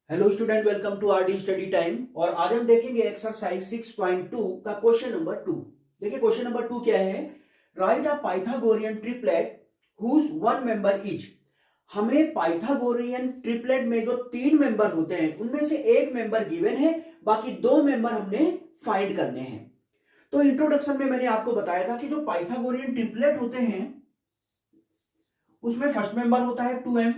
Hello student, welcome to RD study time. और आज हम देखेंगे एक्सरसाइज 6.2 का क्वेश्चन नंबर 2। देखिए क्वेश्चन नंबर 2 क्या है। Write a Pythagorean triplet whose one member is. हमें पाइथागोरियन ट्रिपलेट में जो 3 मेंबर होते हैं उनमें से एक मेंबर गिवन है, बाकी 2 मेंबर हमने फाइंड करने हैं। तो इंट्रोडक्शन में मैंने आपको बताया था कि जो पाइथागोरियन ट्रिपलेट होते हैं उसमें फर्स्ट मेंबर होता है 2m,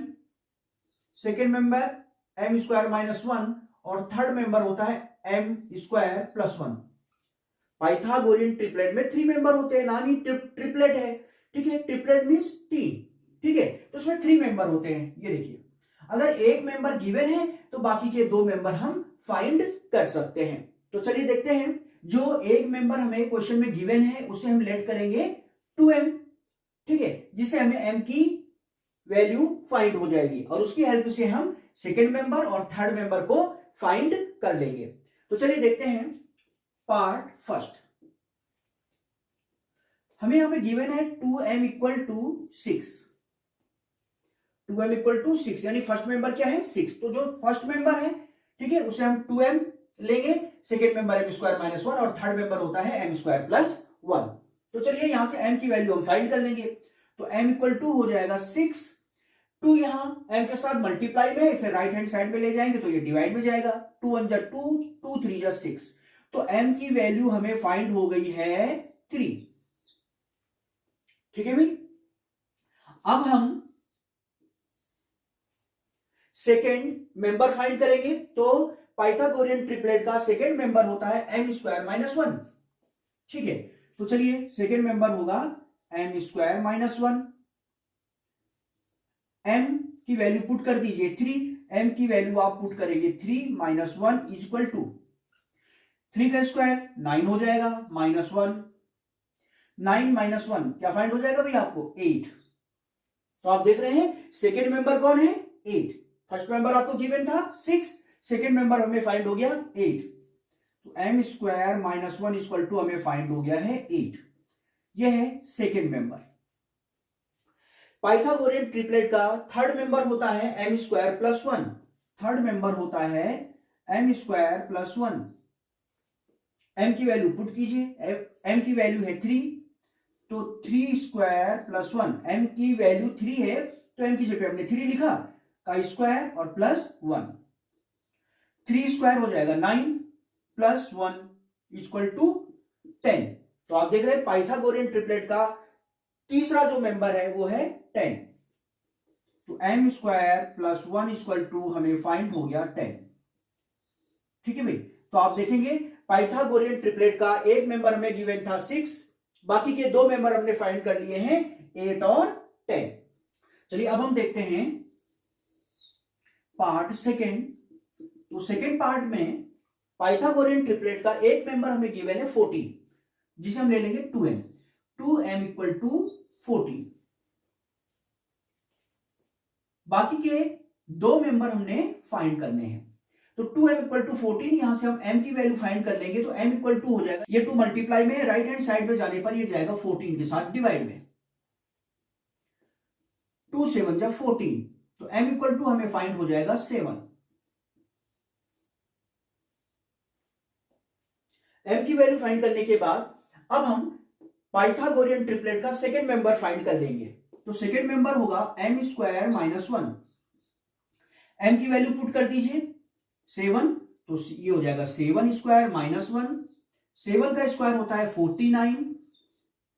second member M square minus 1 और थर्ड मेंबर होता है M square plus 1। Pythagorean triplet में 3 मेंबर होते हैं, नानी ट्रिपलेट है। ठीक है, ट्रिपलेट मींस 3। ठीक है, तो उसमें 3 मेंबर होते हैं। ये देखिए, अगर एक मेंबर गिवन है तो बाकी के 2 मेंबर हम फाइंड कर सकते हैं। तो चलिए देखते हैं। जो एक मेंबर हमें क्वेश्चन में गिवन है उसे हम लेट करेंगे 2m। ठीक है, जिससे हमें m की वैल्यू फाइंड हो जाएगी और उसकी हेल्प से हम सेकेंड मेंबर और थर्ड मेंबर को फाइंड कर लेंगे। तो चलिए देखते हैं पार्ट फर्स्ट। हमें यहां पे गिवन है 2m equal to 6। 2m equal to 6 यानी फर्स्ट मेंबर क्या है 6। तो जो फर्स्ट मेंबर है, ठीक है, उसे हम 2m लेंगे। Second member M square minus 1 और थर्ड मेंबर होता है एम स्क्वायर प्लस 1। तो चलिए यहां से m की वैल्यू हम फाइंड कर लेंगे। तो m इक्वल टू हो जाएगा 6। 2 यहां m के साथ मल्टीप्लाई में, इसे राइट हैंड साइड में ले जाएंगे तो ये डिवाइड में जाएगा। 2 1 जा 2, 2 3 जा 6। तो m की वैल्यू हमें फाइंड हो गई है 3। ठीक है भाई। अब हम सेकेंड मेंबर फाइंड करेंगे। तो पाइथागोरियन ट्रिपलेट का सेकेंड मेंबर होता है एम स्क्वायर माइनस 1। ठीक है, तो चलिए सेकेंड मेंबर होगा एम स्क्वायर माइनस 1। m की वैल्यू पुट कर दीजिए 3। m की वैल्यू आप पुट करेंगे 3 माइनस 1 इक्वल टू 3 का स्क्वायर 9 हो जाएगा माइनस 1। 9 माइनस 1 क्या फाइंड हो जाएगा भाई आपको 8। तो आप देख रहे हैं सेकेंड मेंबर कौन है 8। फर्स्ट मेंबर आपको गिवन था 6, सेकेंड मेंबर हमें फाइंड हो गया 8। तो M square minus 1 equal to हमें फाइंड हो गया है 8। यह है सेकेंड मेंबर। पाइथागोरियन ट्रिपलेट का थर्ड मेंबर होता है M square plus 1। Third member होता है एम स्क्वायर प्लस 1। एम की वैल्यू पुट कीजिए। एम की वैल्यू है 3, तो 3 स्क्वायर प्लस 1। एम की वैल्यू 3 है तो एम की जगह हमने 3 लिखा, का स्क्वायर और प्लस 1। 3 स्क्वायर हो जाएगा 9 प्लस 1 इक्वल टू 10। तो आप देख रहे हैं पाइथागोरियन ट्रिपलेट का तीसरा जो मेंबर है वो है 10। तो M square plus 1 equal to हमें फाइंड हो गया 10। ठीक है भाई। तो आप देखेंगे पाइथागोरियन ट्रिपलेट का एक मेंबर हमें गिवन था 6, बाकी के 2 मेंबर हमने फाइंड कर लिए हैं 8 और 10। चलिए अब हम देखते हैं पार्ट सेकेंड। तो सेकेंड पार्ट में पाइथागोरियन ट्रिपलेट का एक मेंबर हमें गिवन है 14, जिसे हम ले लेंगे 2m। 2m equal to 14। बाकी के 2 मेंबर हमने फाइंड करने हैं। तो 2m इक्वल टू 14, यहां से हम m की वैल्यू फाइंड कर लेंगे। तो m इक्वल टू हो जाएगा, ये 2 मल्टीप्लाई में है, राइट हैंड साइड में जाने पर ये जाएगा 14 के साथ डिवाइड में। 2 7 जा 14। तो m इक्वल टू हमें फाइंड हो जाएगा 7। m की वैल्यू फाइंड करने के बाद अब हम पाइथागोरियन ट्रिपलेट का सेकेंड मेंबर फाइंड कर लेंगे। तो सेकेंड मेंबर होगा एम स्क्वायर माइनस 1। m की वैल्यू पुट कर दीजिए 7, तो ये हो जाएगा 7 स्क्वायर माइनस 1। 7 का स्क्वायर होता है 49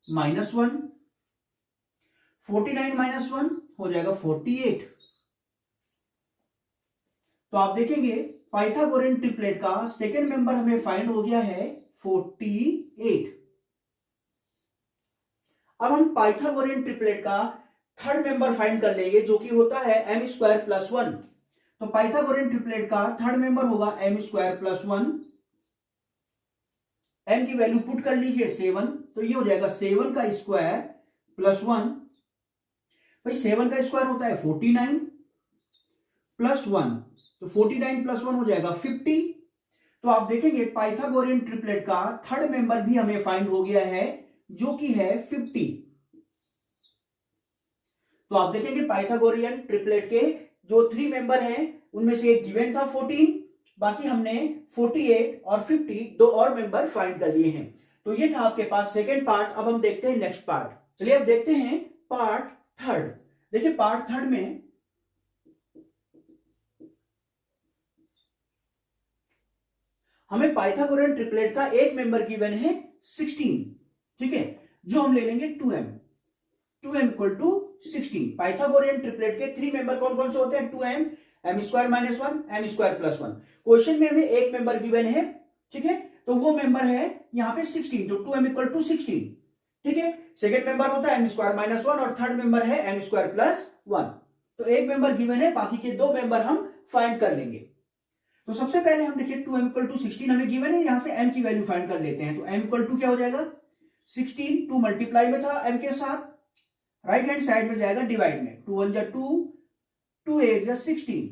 माइनस 1। 49 माइनस 1 हो जाएगा 48। तो आप देखेंगे पाइथागोरियन ट्रिपलेट का सेकेंड मेंबर हमें फाइंड हो गया है 48। अब हम पाइथागोरियन ट्रिपलेट का थर्ड मेंबर फाइंड कर लेंगे, जो कि होता है एम स्क्वायर प्लस 1। तो पाइथागोरियन ट्रिपलेट का थर्ड मेंबर होगा एम स्क्वायर प्लस 1। एम की वैल्यू पुट कर लीजिए 7, तो ये हो जाएगा 7 का स्क्वायर प्लस 1। भाई 7 का स्क्वायर होता है 49 प्लस 1, तो 49 प्लस 1 हो जाएगा 50। तो आप देखेंगे पाइथागोरियन ट्रिपलेट का थर्ड मेंबर भी हमें फाइंड हो गया है, जो कि है 50। तो आप देखेंगे पाइथागोरियन ट्रिपलेट के जो 3 मेंबर हैं उनमें से एक गिवन था 14, बाकी हमने 48 और 50 दो और मेंबर फाइंड कर लिए हैं। तो ये था आपके पास सेकेंड पार्ट। अब हम देखते हैं नेक्स्ट पार्ट। चलिए अब देखते हैं पार्ट थर्ड। देखिए पार्ट थर्ड में हमें पाइथागोरन ट्रिपलेट का एक मेंबर गिवन है 16, ठीक है, जो हम ले लेंगे 2m equal to 16। Pythagorean triplet के 3 मेंबर कौन कौन से होते हैं? 2m, m square minus 1, m square plus 1। Question में हमें एक मेंबर गिवन है, ठीक है, तो वो मेंबर है यहाँ पे 16, तो 2m इक्वल टू 16, ठीक है। सेकेंड मेंबर होता है m स्क्वायर माइनस 1 और थर्ड मेंबर है m स्क्वायर प्लस 1। तो एक मेंबर गिवन है, बाकी के दो मेंबर हम फाइंड कर लेंगे। तो सबसे पहले हम देखिए 2m इक्वल टू 16 हमें गिवन है, यहां से m की वैल्यू फाइंड कर लेते हैं। तो m इक्वल टू क्या हो जाएगा? 16, 2 मल्टीप्लाई में था m के साथ, राइट हैंड साइड में जाएगा डिवाइड में, 2 1 जा 2, 2 8 जा 16।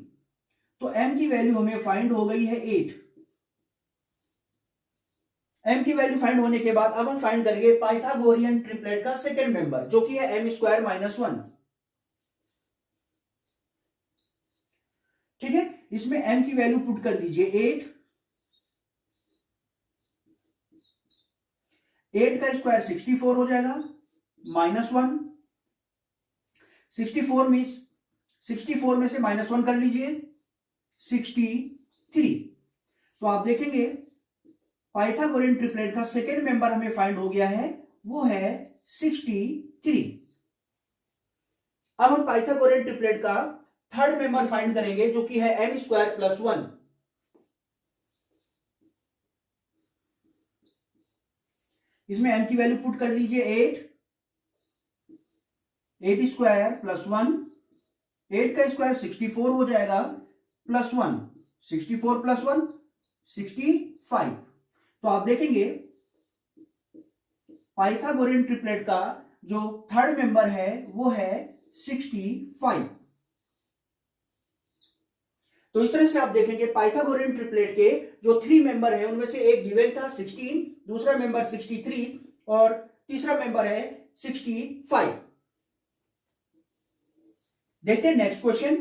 तो m की वैल्यू हमें फाइंड हो गई है 8। m की वैल्यू फाइंड होने के बाद अब हम फाइंड करेंगे पाइथागोरियन ट्रिपलेट का सेकेंड मेंबर, जो कि है m स्क्वायर माइनस 1, ठीक है। इसमें m की वैल्यू पुट कर दीजिए 8 का स्क्वायर 64 हो जाएगा, माइनस 1, 64 में से माइनस 1 कर लीजिए, 63। तो आप देखेंगे पाइथागोरियन ट्रिपलेट का सेकेंड मेंबर हमें फाइंड हो गया है, वो है 63। अब हम पाइथागोरियन ट्रिपलेट का थर्ड मेंबर फाइंड करेंगे, जो कि है m स्क्वायर प्लस 1। इसमें m की वैल्यू पुट कर लीजिए 8 स्क्वायर प्लस 1, 8 का स्क्वायर 64 हो जाएगा, प्लस 1, 64 प्लस 1 65। तो आप देखेंगे पाइथागोरियन ट्रिपलेट का जो थर्ड मेंबर है वो है 65। तो इस तरह से आप देखेंगे पाइथागोरियन ट्रिपलेट के जो 3 मेंबर है उनमें से एक गिवन था 16, दूसरा मेंबर 63 और तीसरा मेंबर है 65। देखते हैं नेक्स्ट क्वेश्चन,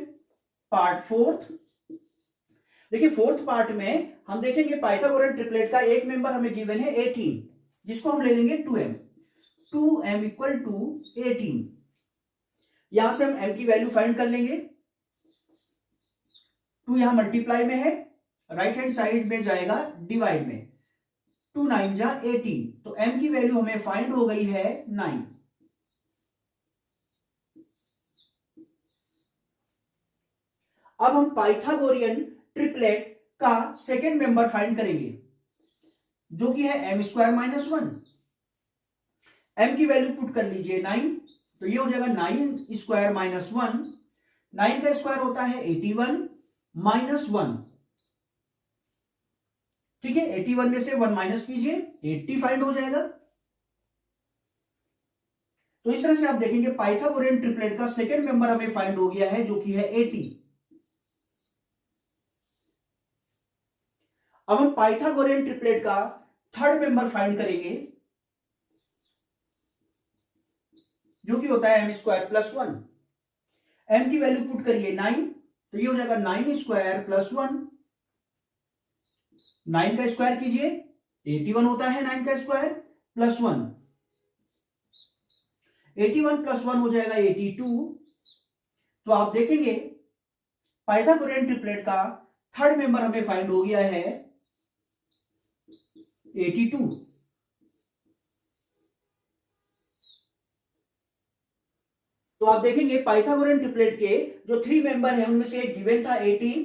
पार्ट फोर्थ। देखिए फोर्थ पार्ट में हम देखेंगे पाइथागोरियन ट्रिपलेट का एक मेंबर हमें गिवन है 18, जिसको हम ले लेंगे 2m इक्वल टू 18। यहां से हम m की वैल्यू फाइंड कर लेंगे। 2 यहां मल्टीप्लाई में है, राइट हैंड साइड में जाएगा डिवाइड में, 2 9 जा 18। तो m की वैल्यू हमें फाइंड हो गई है 9। अब हम पाइथागोरियन ट्रिपलेट का सेकेंड मेंबर फाइंड करेंगे, जो कि है m स्क्वायर माइनस 1। m की वैल्यू पुट कर लीजिए 9, तो ये हो जाएगा 9 स्क्वायर माइनस 1। 9 का स्क्वायर होता है 81 माइनस 1, ठीक है। 81 में से 1 माइनस कीजिए, 80 फाइंड हो जाएगा। तो इस तरह से आप देखेंगे पाइथागोरियन ट्रिपलेट का सेकेंड मेंबर हमें फाइंड हो गया है, जो कि है 80। अब हम पाइथागोरियन ट्रिपलेट का थर्ड मेंबर फाइंड करेंगे, जो कि होता है m स्क्वायर प्लस 1। m की वैल्यू पुट करिए 9, तो ये हो जाएगा 9 स्क्वायर प्लस 1। 9 का स्क्वायर कीजिए, 81 होता है 9 का स्क्वायर प्लस 1। 81 प्लस 1 हो जाएगा 82। तो आप देखेंगे पाइथागोरियन ट्रिपलेट का थर्ड मेंबर हमें फाइंड हो गया है 82। तो आप देखेंगे पाइथागोरियन ट्रिपलेट के जो 3 मेंबर हैं उनमें से एक गिवन था 18,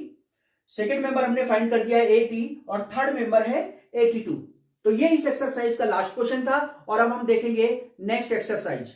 सेकेंड मेंबर हमने फाइंड कर दिया है 80 और थर्ड मेंबर है 82। तो ये इस एक्सरसाइज का लास्ट क्वेश्चन था और अब हम देखेंगे नेक्स्ट एक्सरसाइज।